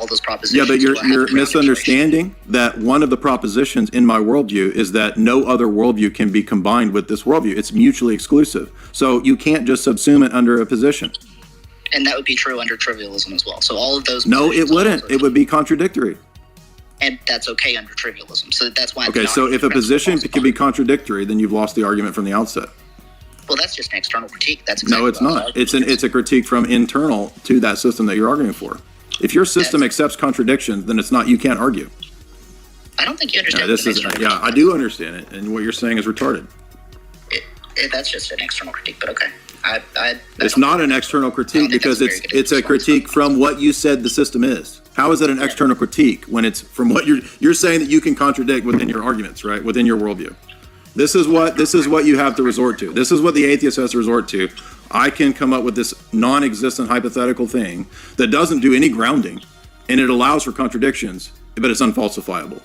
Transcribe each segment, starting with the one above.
those propositions. Yeah, but you're misunderstanding that one of the propositions in my worldview is that no other worldview can be combined with this worldview. It's mutually exclusive. So you can't just subsume it under a position. And that would be true under trivialism as well. So all of those. No, it wouldn't. It would be contradictory. And that's okay under trivialism. So that's why. Okay, so if a position can be contradictory, then you've lost the argument from the outset. Well, that's just an external critique. That's exactly no, it's not. It's a critique from internal to that system that you're arguing for. If your system accepts contradictions, then it's not. You can't argue. I don't think you understand. I do understand it, and what you're saying is retarded. That's just an external critique, but okay. It's not an external critique because it's a critique from what you said the system is. How is that an external critique when it's from what you're saying that you can contradict within your arguments, right? Within your worldview. This is what you have to resort to. This is what the atheist has to resort to. I can come up with this non-existent hypothetical thing that doesn't do any grounding, and it allows for contradictions, but it's unfalsifiable.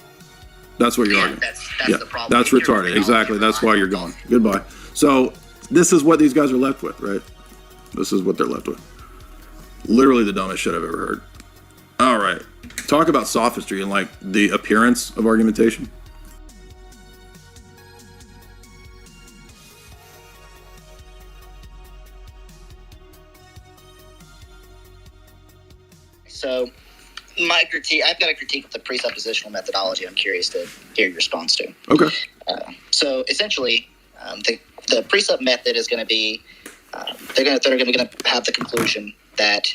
That's what you're arguing. That's the problem. That's retarded. Exactly. That's why you're gone. Goodbye. So this is what these guys are left with, right? This is what they're left with. Literally the dumbest shit I've ever heard. All right. Talk about sophistry and like the appearance of argumentation. So my critique, I've got a critique of the presuppositional methodology I'm curious to hear your response to. Okay. So essentially, the presup method is going to be, they're going to have the conclusion that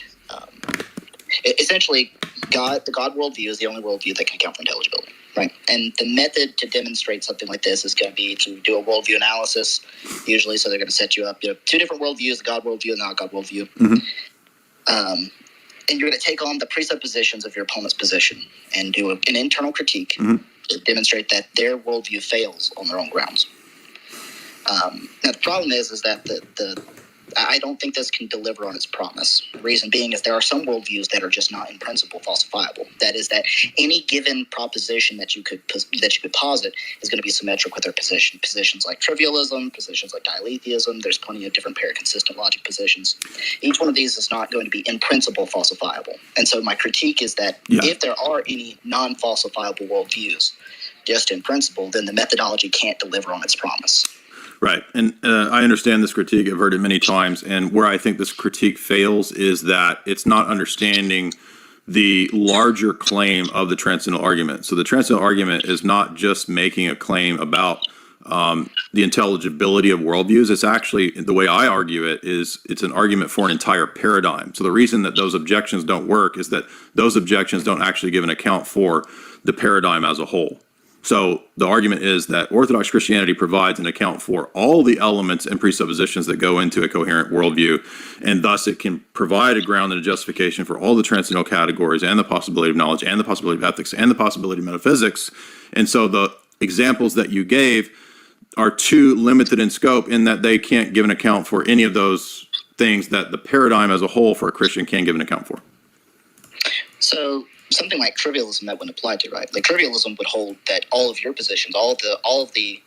essentially the God worldview is the only worldview that can account for intelligibility, right? And the method to demonstrate something like this is going to be to do a worldview analysis, usually. So they're going to set you up, two different worldviews, the God worldview and the not God worldview. Mm-hmm. And you're going to take on the presuppositions of your opponent's position and do an internal critique to demonstrate that their worldview fails on their own grounds. Now, the problem is that I don't think this can deliver on its promise. The reason being is there are some worldviews that are just not in principle falsifiable. That is that any given proposition that you could posit is going to be symmetric with their position. Positions like trivialism, positions like dialetheism, there's plenty of different paraconsistent logic positions. Each one of these is not going to be in principle falsifiable. And so my critique is that if there are any non-falsifiable worldviews just in principle, then the methodology can't deliver on its promise. Right. And I understand this critique. I've heard it many times. And where I think this critique fails is that it's not understanding the larger claim of the transcendental argument. So the transcendental argument is not just making a claim about the intelligibility of worldviews. It's actually, the way I argue it, is it's an argument for an entire paradigm. So the reason that those objections don't work is that those objections don't actually give an account for the paradigm as a whole. So the argument is that Orthodox Christianity provides an account for all the elements and presuppositions that go into a coherent worldview, and thus it can provide a ground and a justification for all the transcendental categories and the possibility of knowledge and the possibility of ethics and the possibility of metaphysics. And so the examples that you gave are too limited in scope in that they can't give an account for any of those things that the paradigm as a whole for a Christian can give an account for. So something like trivialism that wouldn't apply to, right? Like trivialism would hold that all of your positions, all of the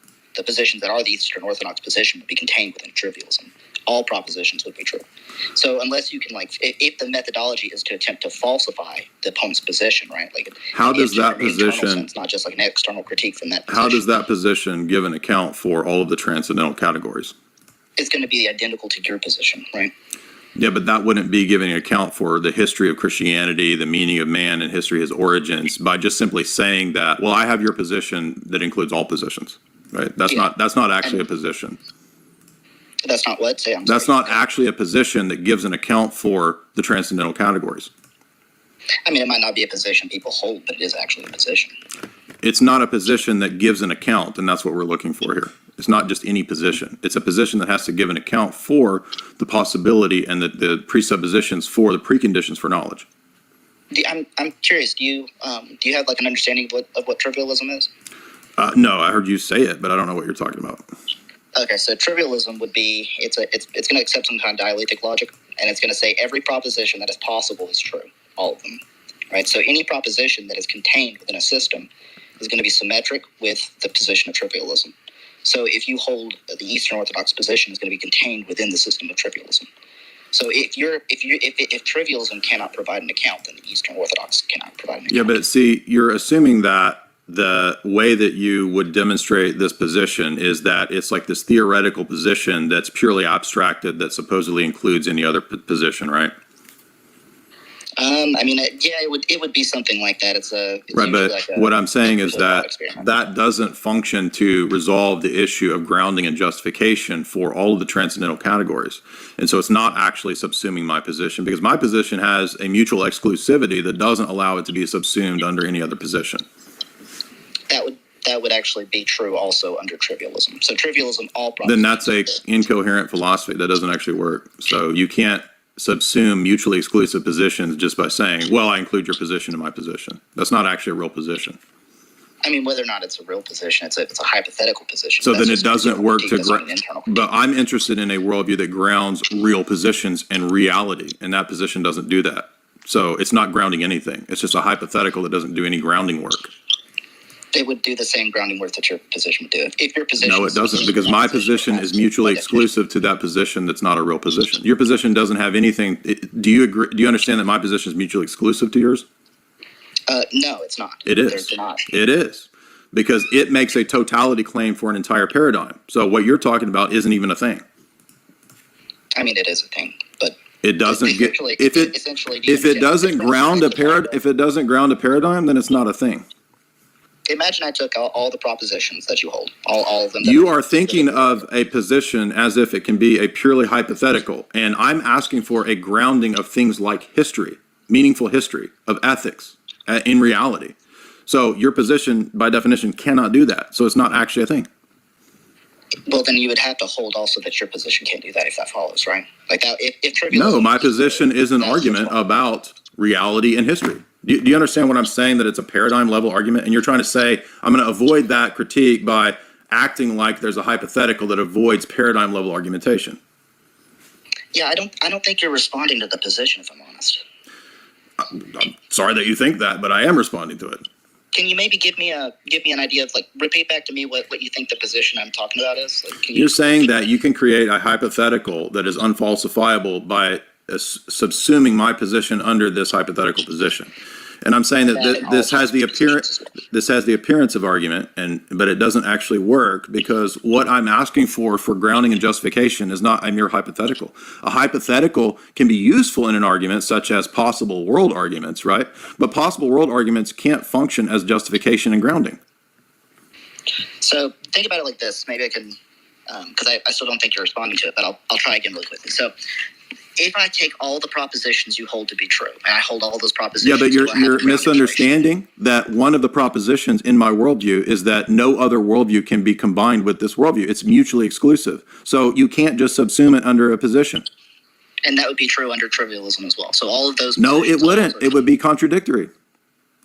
positions that are the Eastern Orthodox position would be contained within trivialism. All propositions would be true. So unless you can, like, if the methodology is to attempt to falsify the opponent's position, right? Like, how does that position, sense, not just like an external critique from that position. How does that position give an account for all of the transcendental categories? It's going to be identical to your position, right? Yeah, but that wouldn't be giving an account for the history of Christianity, the meaning of man and history, his origins, by just simply saying that, well, I have your position that includes all positions, right? That's not actually a position. That's not what? That's not actually a position that gives an account for the transcendental categories. I mean, it might not be a position people hold, but it is actually a position. It's not a position that gives an account, and that's what we're looking for here. It's not just any position. It's a position that has to give an account for the possibility and the presuppositions for the preconditions for knowledge. I'm curious. Do you have like an understanding of what trivialism is? No, I heard you say it, but I don't know what you're talking about. Okay, so trivialism would be it's going to accept some kind of dialectic logic, and it's going to say every proposition that is possible is true, all of them, right? So any proposition that is contained within a system is going to be symmetric with the position of trivialism. So if you hold the Eastern Orthodox position is going to be contained within the system of trivialism. So if trivialism cannot provide an account, then the Eastern Orthodox cannot provide an account. Yeah, but see, you're assuming that the way that you would demonstrate this position is that it's like this theoretical position that's purely abstracted that supposedly includes any other position, right? I mean, it would be something like that. It's right, but like what I'm saying is that that doesn't function to resolve the issue of grounding and justification for all of the transcendental categories. And so it's not actually subsuming my position, because my position has a mutual exclusivity that doesn't allow it to be subsumed under any other position. That would actually be true also under trivialism. So trivialism, then that's a incoherent philosophy that doesn't actually work. So you can't subsume mutually exclusive positions just by saying, well, I include your position in my position. That's not actually a real position. I mean, whether or not it's a real position, it's a hypothetical position. So then it doesn't work but I'm interested in a worldview that grounds real positions and reality, and that position doesn't do that. So it's not grounding anything. It's just a hypothetical that doesn't do any grounding work. It would do the same grounding work that your position would do. If your position no, it doesn't, because my position is mutually exclusive to that position that's not a real position. Your position doesn't have anything. Do you agree? Do you understand that my position is mutually exclusive to yours? No, it's not. It is. It is, because it makes a totality claim for an entire paradigm. So what you're talking about isn't even a thing. I mean, it is a thing, but it doesn't get if it doesn't ground a paradigm, then it's not a thing. Imagine I took all the propositions that you hold, all of them. You are thinking of a position as if it can be a purely hypothetical, and I'm asking for a grounding of things like history, meaningful history, of ethics in reality. So your position, by definition, cannot do that. So it's not actually a thing. Well, then you would have to hold also that your position can't do that if that follows, right? Like that, if no, my position is an argument about reality and history. Do you understand what I'm saying? That it's a paradigm level argument, and you're trying to say I'm going to avoid that critique by acting like there's a hypothetical that avoids paradigm level argumentation. Yeah, I don't think you're responding to the position, if I'm honest. I'm sorry that you think that, but I am responding to it. Can you maybe give me an idea of, like, repeat back to me what you think the position I'm talking about is? Like, you're saying that you can create a hypothetical that is unfalsifiable by subsuming my position under this hypothetical position, and I'm saying that this has the appearance of argument, but it doesn't actually work, because what I'm asking for grounding and justification is not a mere hypothetical. A hypothetical can be useful in an argument, such as possible world arguments, right? But possible world arguments can't function as justification and grounding. So think about it like this. Maybe I can, because I still don't think you're responding to it, but I'll try again really quickly. So if I take all the propositions you hold to be true, and I hold all those propositions... Yeah, but you're misunderstanding that one of the propositions in my worldview is that no other worldview can be combined with this worldview. It's mutually exclusive. So you can't just subsume it under a position. And that would be true under trivialism as well. So all of those... No, it wouldn't. It would be contradictory.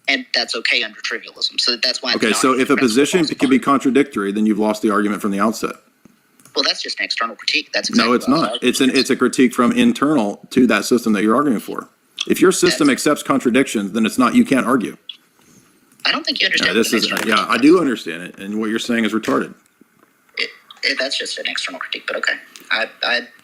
And that's okay under trivialism. So that's why... Okay, so if a position can be contradictory, then you've lost the argument from the outset. Well, that's just an external critique. That's exactly no, it's not. It's a critique from internal to that system that you're arguing for. If your system accepts contradictions, then it's not. You can't argue. I don't think you understand. I do understand it, and what you're saying is retarded. That's just an external critique, but okay.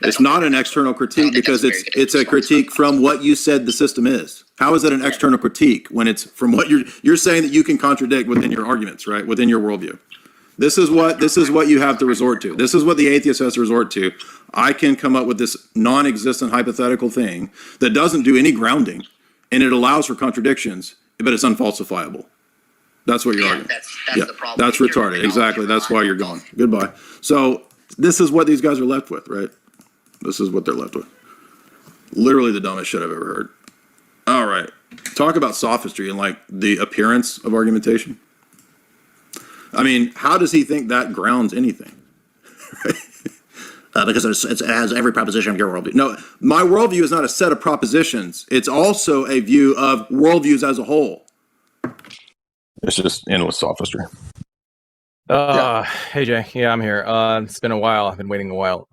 It's not an external critique, because it's a critique from what you said the system is. How is it an external critique when it's from what you're saying that you can contradict within your arguments, right? Within your worldview. This is what you have to resort to. This is what the atheist has to resort to. I can come up with this non-existent hypothetical thing that doesn't do any grounding, and it allows for contradictions, but it's unfalsifiable. That's what you're arguing. That's the problem. That's retarded. Exactly. That's why you're gone. Goodbye. So this is what these guys are left with, right? This is what they're left with. Literally the dumbest shit I've ever heard. All right. Talk about sophistry and like the appearance of argumentation. I mean, how does he think that grounds anything? Because it has every proposition of your worldview. No, my worldview is not a set of propositions. It's also a view of worldviews as a whole. It's just endless sophistry. Hey Jay, yeah, I'm here. It's been a while. I've been waiting a while.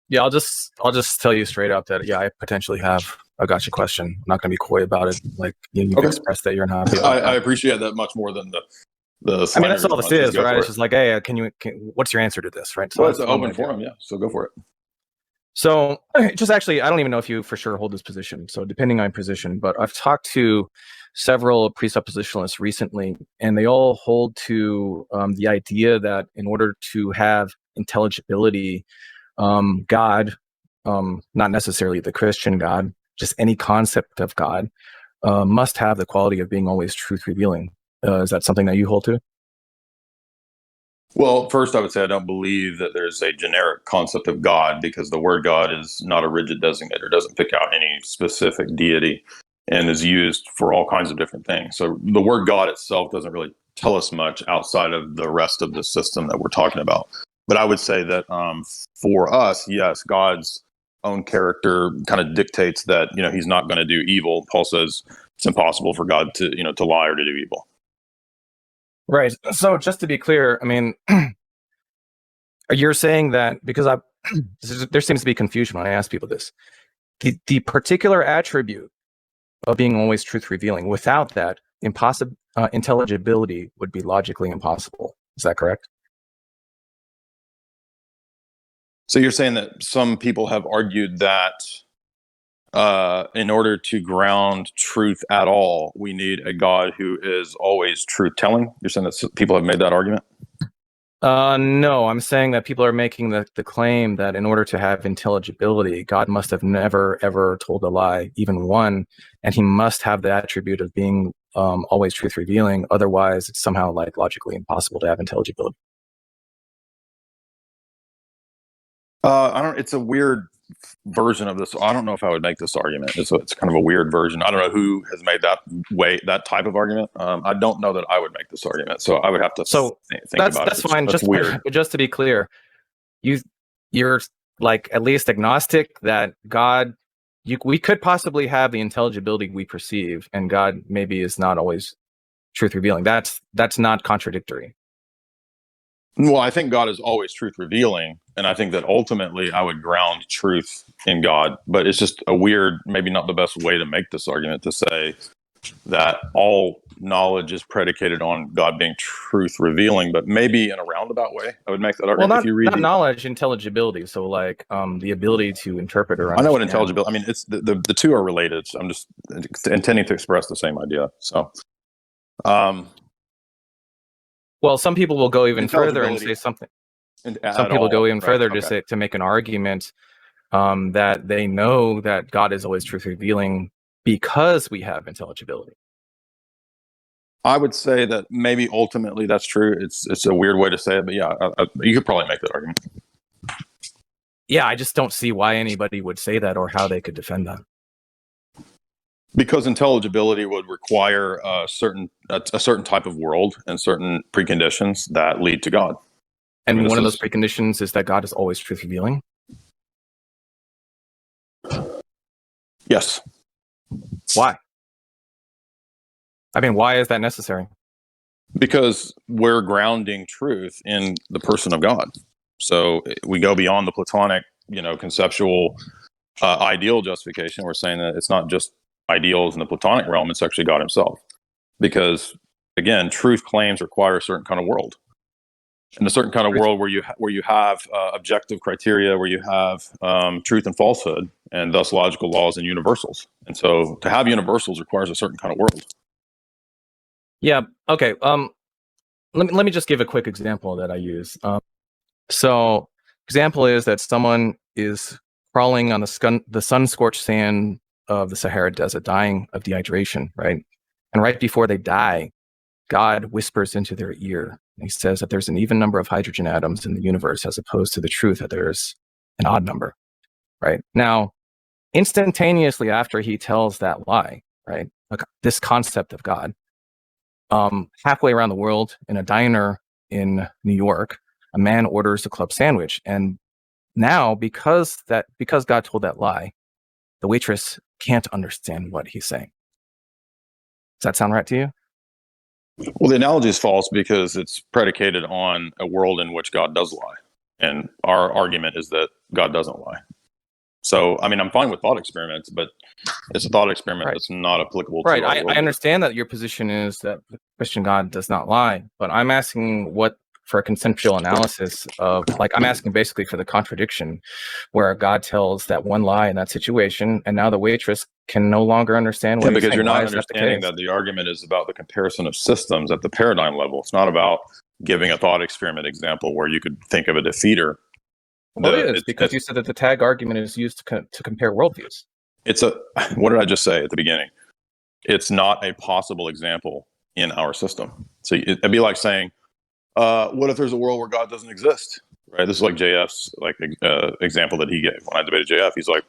Yeah, I'll just tell you straight up that I potentially have a gotcha question. I'm not going to be coy about it. Like you expressed that you're unhappy. I appreciate that much more than the. I mean, that's all this is, right? It's just like, hey, what's your answer to this, right? So well, it's an open forum, yeah. So go for it. So just actually, I don't even know if you for sure hold this position. So depending on your position, but I've talked to several presuppositionalists recently, and they all hold to the idea that in order to have intelligibility, God, not necessarily the Christian God, just any concept of God, must have the quality of being always truth revealing. Is that something that you hold to? Well, first, I would say I don't believe that there's a generic concept of God because the word God is not a rigid designator, doesn't pick out any specific deity, and is used for all kinds of different things. So the word God itself doesn't really tell us much outside of the rest of the system that we're talking about. But I would say that for us, yes, God's own character kind of dictates that he's not going to do evil. Paul says it's impossible for God to to lie or to do evil. Right. So just to be clear, I mean, you're saying that because there seems to be confusion when I ask people this. The particular attribute of being always truth revealing, without that, intelligibility would be logically impossible. Is that correct? So you're saying that some people have argued that in order to ground truth at all, we need a God who is always truth telling. You're saying that people have made that argument? No, I'm saying that people are making the claim that in order to have intelligibility, God must have never, ever told a lie, even one, and he must have the attribute of being always truth revealing. Otherwise, it's somehow like logically impossible to have intelligibility. I don't. It's a weird version of this. I don't know if I would make this argument. It's kind of a weird version. I don't know who has made that type of argument. I don't know that I would make this argument. So I would have to think about it. That's fine. That's weird. Just to be clear, you're like at least agnostic that God, we could possibly have the intelligibility we perceive, and God maybe is not always truth revealing. That's not contradictory. Well, I think God is always truth revealing, and I think that ultimately I would ground truth in God. But it's just a weird, maybe not the best way to make this argument, to say that all knowledge is predicated on God being truth revealing. But maybe in a roundabout way, I would make that argument. Well, if you read not knowledge, intelligibility. So like the ability to interpret or understand. I know what intelligibility. I mean, it's the two are related. So I'm just intending to express the same idea. So. Well, some people will go even further and say something. Some people go even further to say, to make an argument that they know that God is always truth revealing because we have intelligibility. I would say that maybe ultimately that's true. It's a weird way to say it, but yeah, you could probably make that argument. Yeah, I just don't see why anybody would say that or how they could defend that. Because intelligibility would require a certain type of world and certain preconditions that lead to God. And one of those preconditions is that God is always truth revealing? Yes. Why? I mean, why is that necessary? Because we're grounding truth in the person of God. So we go beyond the Platonic, conceptual ideal justification. We're saying that it's not just ideals in the Platonic realm, it's actually God himself. Because again, truth claims require a certain kind of world. And a certain kind of world where you have objective criteria, where you have truth and falsehood, and thus logical laws and universals. And so to have universals requires a certain kind of world. Yeah. Okay. Let me just give a quick example that I use. So example is that someone is crawling on the sun-scorched sand of the Sahara Desert, dying of dehydration, right? And right before they die, God whispers into their ear. And he says that there's an even number of hydrogen atoms in the universe, as opposed to the truth that there's an odd number, right? Now, instantaneously after he tells that lie, right, like this concept of God, halfway around the world in a diner in New York, a man orders a club sandwich. And now, because God told that lie, the waitress can't understand what he's saying. Does that sound right to you? Well, the analogy is false because it's predicated on a world in which God does lie. And our argument is that God doesn't lie. So, I mean, I'm fine with thought experiments, but it's a thought experiment that's not applicable to I understand that your position is that the Christian God does not lie, but I'm asking what for a consensual analysis of, like, I'm asking basically for the contradiction where God tells that one lie in that situation, and now the waitress can no longer understand what he's because saying. you're Why not is that the understanding case? that the argument is about the comparison of systems at the paradigm level. It's not about giving a thought experiment example where you could think of a defeater. Well, it is, because you said that the tag argument is used to compare worldviews. What did I just say at the beginning? It's not a possible example in our system. So it'd be like saying, what if there's a world where God doesn't exist? Right. This is like JF's example that he gave when I debated JF. He's like,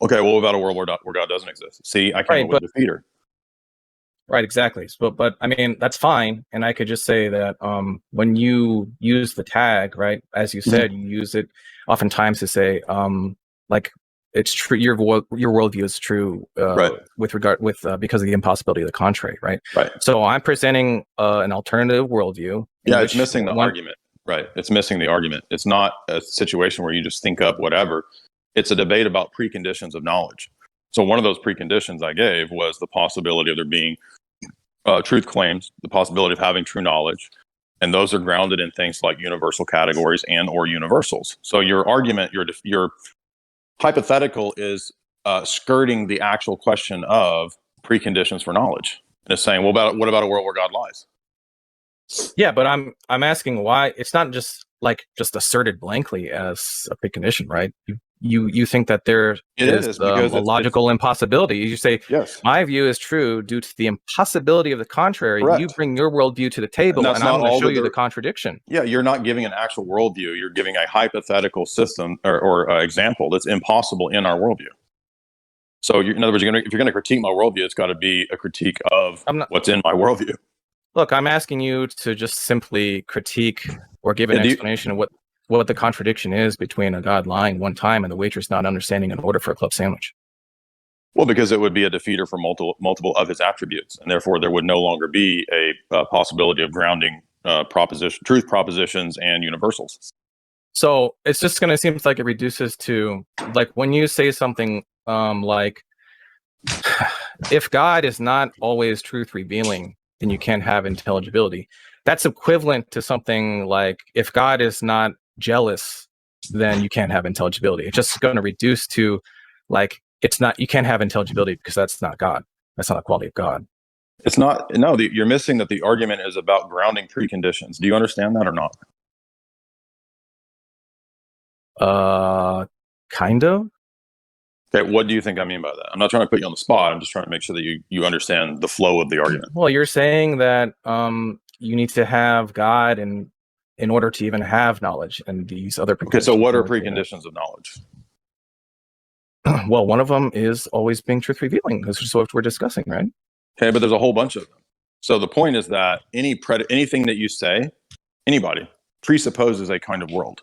okay, well, about a world where God doesn't exist. See, I came up with a defeater. Right, exactly. But I mean, that's fine. And I could just say that when you use the tag, right, as you said, you use it oftentimes to say, like, it's true. Your worldview is true, right, because of the impossibility of the contrary, right? Right. So I'm presenting an alternative worldview. Yeah, it's missing the argument. Right. It's missing the argument. It's not a situation where you just think up whatever. It's a debate about preconditions of knowledge. So one of those preconditions I gave was the possibility of there being truth claims, the possibility of having true knowledge, and those are grounded in things like universal categories and or universals. So your argument, your hypothetical is skirting the actual question of preconditions for knowledge. And it's saying, well, what about a world where God lies? Yeah, but I'm asking why. It's not just asserted blankly as a precondition, right? You think that there is a logical impossibility. You say, yes, my view is true due to the impossibility of the contrary. Correct. You bring your worldview to the table, and I'm going to show you the contradiction. Yeah, you're not giving an actual worldview. You're giving a hypothetical system or example that's impossible in our worldview. So, in other words, if you're going to critique my worldview, it's got to be a critique of what's in my worldview. Look, I'm asking you to just simply critique or give an explanation of what the contradiction is between a God lying one time and the waitress not understanding an order for a club sandwich. Well, because it would be a defeater for multiple of his attributes, and therefore there would no longer be a possibility of grounding truth propositions and universals. So it's just going to seem like it reduces to, like, when you say something like, if God is not always truth revealing, then you can't have intelligibility. That's equivalent to something like, if God is not jealous, then you can't have intelligibility. It's just going to reduce to, like, you can't have intelligibility because that's not God. That's not a quality of God. It's not. No, you're missing that the argument is about grounding preconditions. Do you understand that or not? Kind of. Okay, what do you think I mean by that? I'm not trying to put you on the spot. I'm just trying to make sure that you understand the flow of the argument. Well, you're saying that you need to have God in order to even have knowledge, and these other preconditions. Okay, so what are preconditions of knowledge? Well, one of them is always being truth revealing. This is what we're discussing, right? Okay, but there's a whole bunch of them. So the point is that anything that you say, anybody, presupposes a kind of world.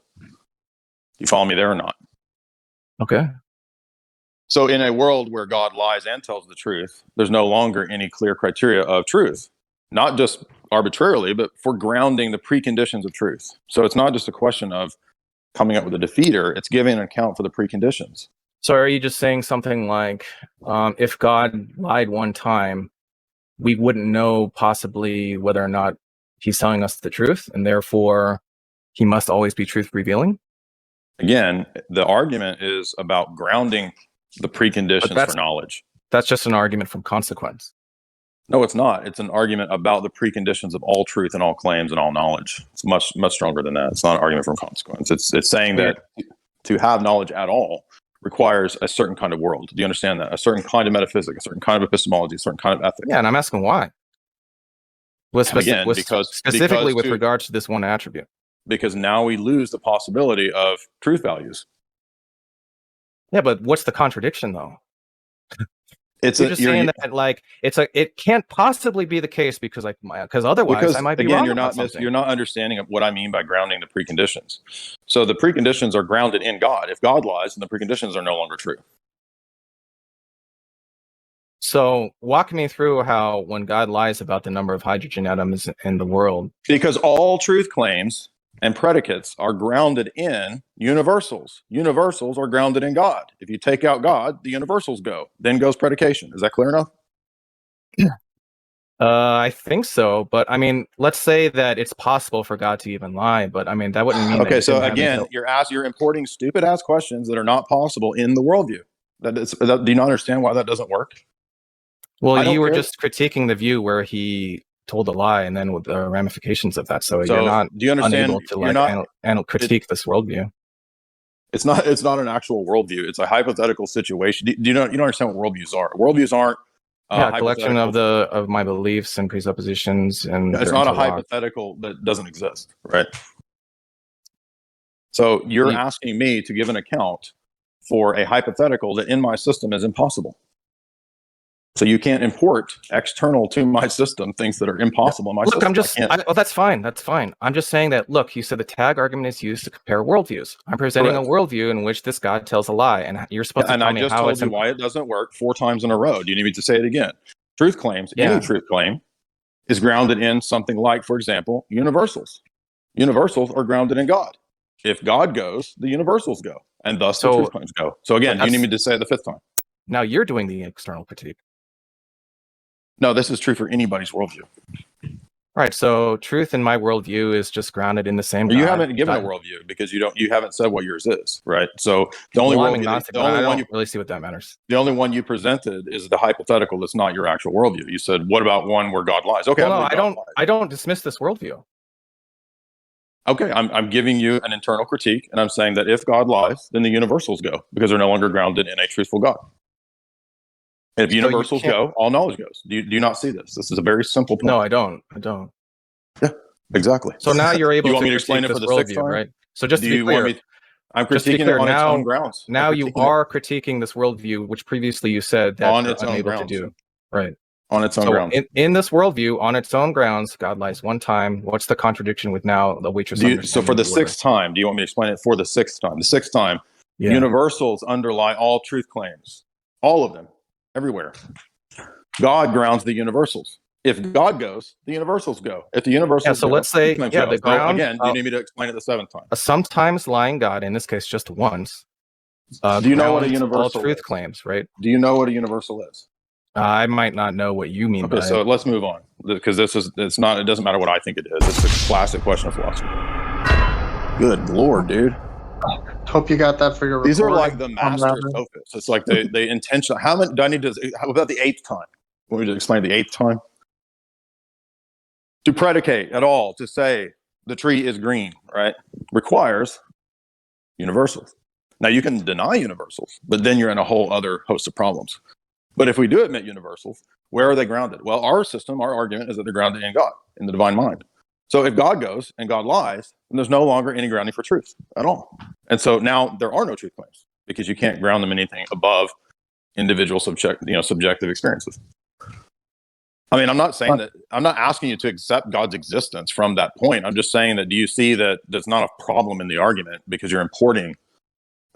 You follow me there or not? Okay. So in a world where God lies and tells the truth, there's no longer any clear criteria of truth, not just arbitrarily, but for grounding the preconditions of truth. So it's not just a question of coming up with a defeater, it's giving an account for the preconditions. So are you just saying something like, if God lied one time, we wouldn't know possibly whether or not he's telling us the truth, and therefore he must always be truth revealing? Again, the argument is about grounding the preconditions for knowledge. That's just an argument from consequence. No, it's not. It's an argument about the preconditions of all truth and all claims and all knowledge. It's much, much stronger than that. It's not an argument from consequence. It's saying that to have knowledge at all requires a certain kind of world. Do you understand that? A certain kind of metaphysics, a certain kind of epistemology, a certain kind of ethics. Yeah, and I'm asking why. Specifically with regards to this one attribute. Because now we lose the possibility of truth values. Yeah, but what's the contradiction, though? You're saying that, like, it can't possibly be the case because otherwise I might be wrong. You're not understanding what I mean by grounding the preconditions. So the preconditions are grounded in God. If God lies, then the preconditions are no longer true. So walk me through how, when God lies about the number of hydrogen atoms in the world, because all truth claims and predicates are grounded in universals. Universals are grounded in God. If you take out God, the universals go. Then goes predication. Is that clear enough? Yeah. I think so, but I mean, let's say that it's possible for God to even lie, but I mean, that wouldn't mean that Okay, he so didn't have again, you're importing stupid ass questions that are not possible in the worldview. Do you not understand why that doesn't work? Well, I don't you were care. just critiquing the view where he told a lie, and then with the ramifications of that. So you're So not do you understand? unable to You're like not. critique this worldview. It's not. It's not an actual worldview. It's a hypothetical situation. Do you know? You don't understand what worldviews are. Worldviews aren't Yeah, a collection hypothetical. of my beliefs and presuppositions, and It's they're not a interlocked. hypothetical that doesn't exist, right? So you're You- asking me to give an account for a hypothetical that in my system is impossible. So you can't import external to my system things that are impossible in my Look, system. I'm just. Well, that's fine. That's fine. I'm just saying that. Look, you said the tag argument is used to compare worldviews. I'm presenting Correct. a worldview in which this God tells a lie, and you're supposed to And tell I me just how told it's. you why it doesn't work 4 times in a row. Do you need me to say it again? Truth claims, any Yeah. truth claim, is grounded in something like, for example, universals. Universals are grounded in God. If God goes, the universals go, and thus the So truth claims go. So again, do you need me to say it the 5th time? now you're doing the external critique. No, this is true for anybody's worldview. Right. So truth in my worldview is just grounded in the same. You God. haven't given a worldview because you haven't said what yours is, right? So the only Well, I'm worldview, agnostic, the but only I one don't really see what that matters. the only one you presented is the hypothetical that's not your actual worldview. You said, "What about one where God lies?" Okay, Well, no, believe I God don't. lies. I don't dismiss this worldview. Okay, I'm giving you an internal critique, and I'm saying that if God lies, then the universals go because they're no longer grounded in a truthful God. And if So you universals can't- go, all knowledge goes. Do you not see this? This is a very simple point. No, I don't. I don't. Yeah, exactly. So now you're able You want to me to explain critique it for this the 6th worldview, time? right? So just Do to be you want clear, me? I'm just to be critiquing it clear, on its now own grounds. now you are critiquing this worldview, which previously you said that on you're its own unable to grounds. do. Right. On its own So grounds. in this worldview, on its own grounds, God lies one time. What's the contradiction with now the waitress So understanding for the of order? 6th time, do you want me to explain it for the 6th time? The 6th time, Yeah. universals underlie all truth claims, all of them, everywhere. God grounds the universals. If God goes, the universals go. If the universals So go, let's say, truth claims yeah, go. the So ground, again, do you need me to explain it the 7th time? a sometimes lying God, in this case just once, Do you know what a grounds all universal truth is? claims, right? Do you know what a universal is? I might not know what you mean Okay, by so it. let's move on because it doesn't matter what I think it is. It's a classic question of philosophy. Good Lord, dude. Hope you got that for your These are recording. like the master sophists. It's like they intentionally. How many do I need to? How about the 8th time? Want me to explain the 8th time? To predicate at all, to say the tree is green, right, requires universals. Now you can deny universals, but then you're in a whole other host of problems. But if we do admit universals, where are they grounded? Well, our system, our argument is that they're grounded in God, in the divine mind. So if God goes and God lies, then there's no longer any grounding for truth at all. And so now there are no truth claims because you can't ground them in anything above individual subjective experiences. I mean, I'm not saying that, I'm not asking you to accept God's existence from that point. I'm just saying that, do you see that that's not a problem in the argument because you're importing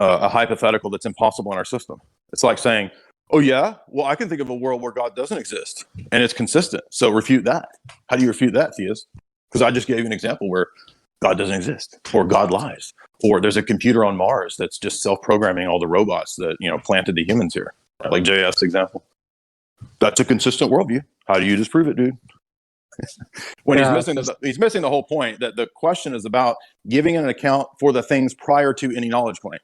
a hypothetical that's impossible in our system? It's like saying, oh yeah, well, I can think of a world where God doesn't exist and it's consistent. So refute that. How do you refute that, Theist? Because I just gave you an example where God doesn't exist, or God lies, or there's a computer on Mars that's just self-programming all the robots that planted the humans here, like JF's example. That's a consistent worldview. How do you disprove it, dude? When he's missing the whole point that the question is about giving an account for the things prior to any knowledge claim.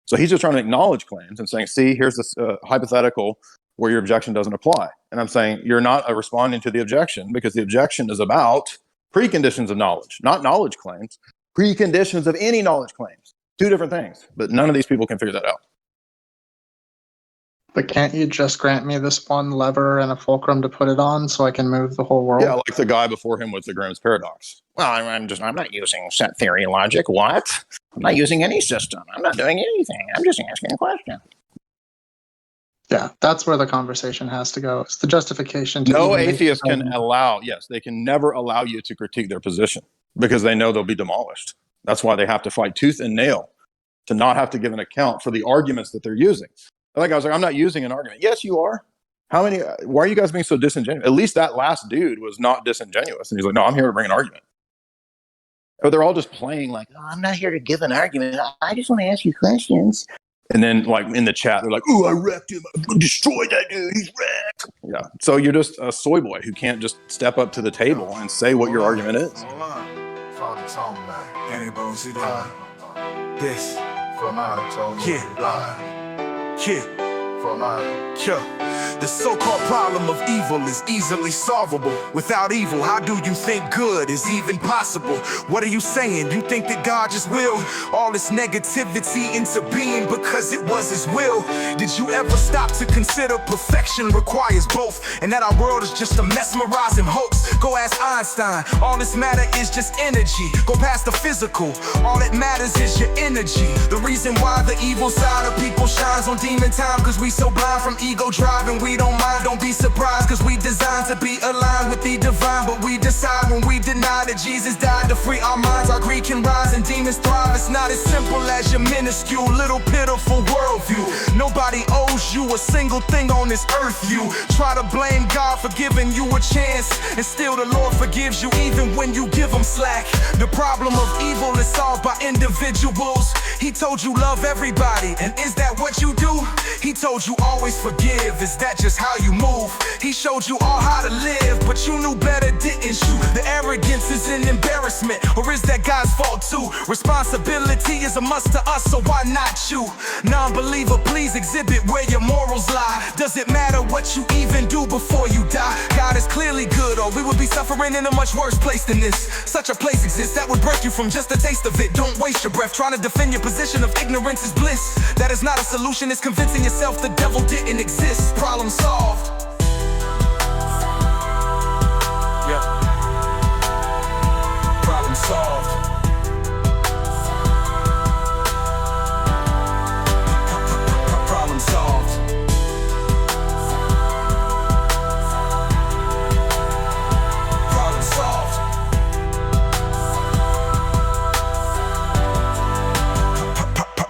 So he's just trying to acknowledge claims and saying, see, here's this hypothetical where your objection doesn't apply. And I'm saying you're not responding to the objection because the objection is about preconditions of knowledge, not knowledge claims, preconditions of any knowledge claims. Two different things, but none of these people can figure that out. But can't you just grant me this one lever and a fulcrum to put it on so I can move the whole world? Yeah, like the guy before him with the Grimm's paradox. Well, I'm not using set theory logic. What? I'm not using any system. I'm not doing anything. I'm just asking a question. Yeah, that's where the conversation has to go. It's the justification. No atheist can they can never allow you to critique their position because they know they'll be demolished. That's why they have to fight tooth and nail to not have to give an account for the arguments that they're using. Like I was like, I'm not using an argument. Yes, you are. Why are you guys being so disingenuous? At least that last dude was not disingenuous. And he's like, no, I'm here to bring an argument. But they're all just playing like, oh, I'm not here to give an argument. I just want to ask you questions. And then, like, in the chat, they're like, "Ooh, I wrecked him. I destroyed that dude. He's wrecked." Yeah. So you're just a soy boy who can't just step up to the table and say what your argument is. Hold on. Father told me that. Any bones he died. This. For mine, told me he died. For mine. The so-called problem of evil is easily solvable. Without evil, how do you think good is even possible? What are you saying? You think that God just willed all this negativity into being because it was his will? Did you ever stop to consider perfection requires both, and that our world is just a mesmerizing hoax? Go ask Einstein. All this matter is just energy. Go past the physical. All that matters is your energy. The reason why the evil side of people shines on demon time, cause we so blind from ego driving. We don't mind, don't be surprised, cause we designed to be aligned with the divine. But we decide when we deny that Jesus died to free our minds. Our greed can rise and demons thrive. It's not as simple as your minuscule, little pitiful worldview. Nobody owes you a single thing on this earth. You try to blame God for giving you a chance, and still the Lord forgives you even when you give him slack. The problem of evil is solved by individuals. He told you love everybody, and is that what you do? He told you always forgive, is that just how you move? He showed you all how to live, but you knew better, didn't you? The arrogance is an embarrassment, or is that God's fault too? Responsibility is a must to us, so why not you? Non-believer, please exhibit where your morals lie. Does it matter what you even do before you die? God is clearly good, or we would be suffering in a much worse place than this. Such a place exists that would break you from just a taste of it. Don't waste your breath trying to defend your position of ignorance is bliss. That is not a solution, it's convincing yourself the devil didn't exist. Problem solved. Yeah. Problem solved. Problem solved. Problem solved.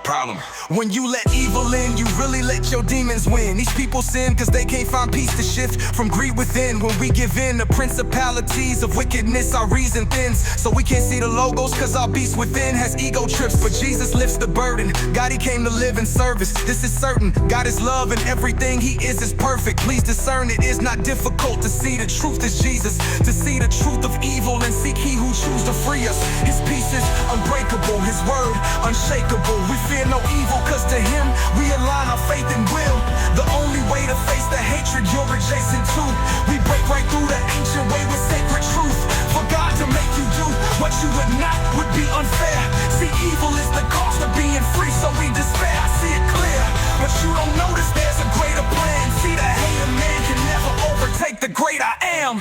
Problem. When you let evil in, you really let your demons win. These people sin cause they can't find peace to shift from greed within. When we give in to principalities of wickedness, our reason thins. So we can't see the logos cause our beast within has ego trips. But Jesus lifts the burden. God, he came to live in service. This is certain. God is love and everything he is perfect. Please discern it is not difficult to see the truth is Jesus. To see the truth of evil and seek he who choose to free us. His peace is unbreakable, his word unshakable. We fear no evil cause to him we align our faith and will. The only way to face the hatred you're adjacent to. We break right through the ancient way with sacred truth. For God to make you do what you would not would be unfair. See, evil is the cost of being free, so we despair. I see it clear, but you don't notice there's a greater plan. See, the hater man can never overtake the great I am.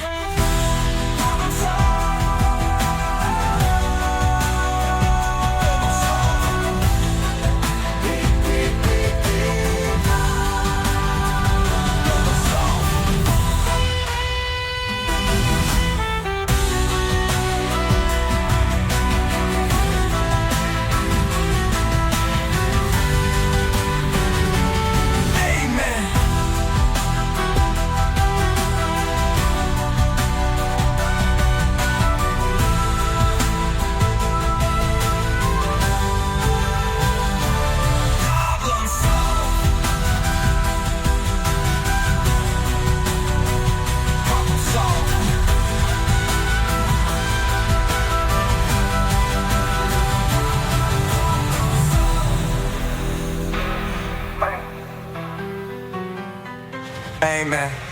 Amen.